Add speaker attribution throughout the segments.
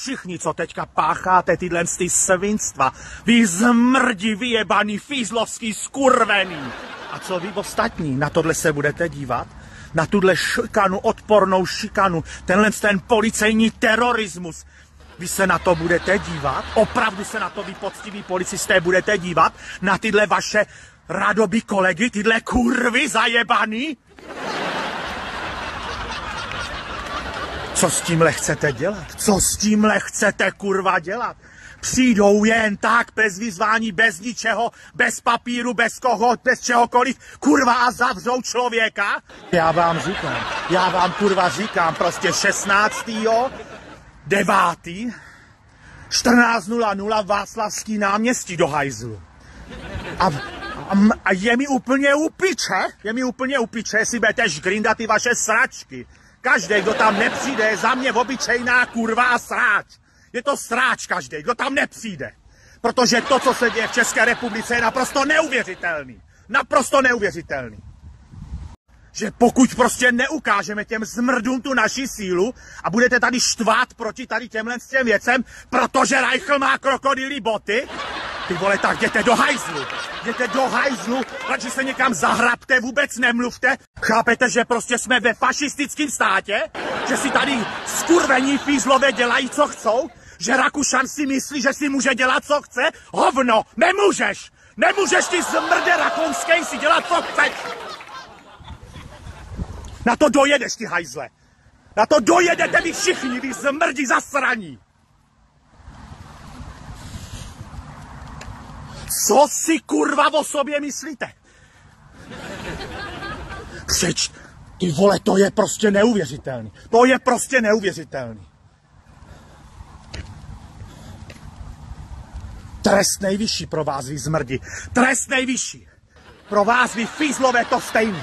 Speaker 1: všichni, co teďka pácháte tyhle svinstva, vy zmrdi vyjebaný, fízlovský, skurvený. A co vy ostatní, na tohle se budete dívat? Na tuhle šikanu, odpornou šikanu, ten policejní terorismus. Vy se na to budete dívat? Opravdu se na to vy poctiví policisté budete dívat? Na tyhle vaše rádoby kolegy, tyhle kurvy zajebaný? Co s tímhle chcete dělat? Co s tímhle chcete kurva dělat? Přijdou jen tak, bez vyzvání, bez ničeho, bez papíru, bez koho, bez čehokoliv, kurva a zavřou člověka? Já vám kurva říkám, prostě 16. 9. 14:00 Václavský náměstí do hajzlu. A je mi úplně u piče, jestli budete žgrindat ty vaše sračky. Každý, kdo tam nepřijde, je za mě obyčejná kurva a sráč. Je to sráč každý, kdo tam nepřijde. Protože to, co se děje v České republice, je naprosto neuvěřitelný. Naprosto neuvěřitelný. Že pokud prostě neukážeme těm zmrdům tu naši sílu a budete tady štvát proti tady těm věcem, protože Reichl má krokodýlí boty, ty vole, tak jděte do hajzlu. Jděte do hajzlu, radši se někam zahrabte, vůbec nemluvte. Chápete, že prostě jsme ve fašistickém státě? Že si tady skurvení fízlové dělají, co chcou? Že Rakušan si myslí, že si může dělat, co chce? Hovno, nemůžeš! Nemůžeš ty zmrde rakounskej si dělat, co chceš! Na to dojedeš, ty hajzle! Na to dojedete vy všichni, vy zmrdi zasraní! Co si kurva o sobě myslíte? Ty vole, to je prostě neuvěřitelný. To je prostě neuvěřitelný. Trest nejvyšší pro vás, vy zmrdi. Trest nejvyšší. Pro vás, vy fízlové, to stejný.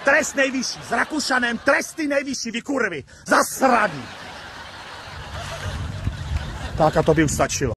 Speaker 1: Trest nejvyšší. S Rakušanem tresty nejvyšší, vy kurvy. Zasraní. Tak a to by už stačilo.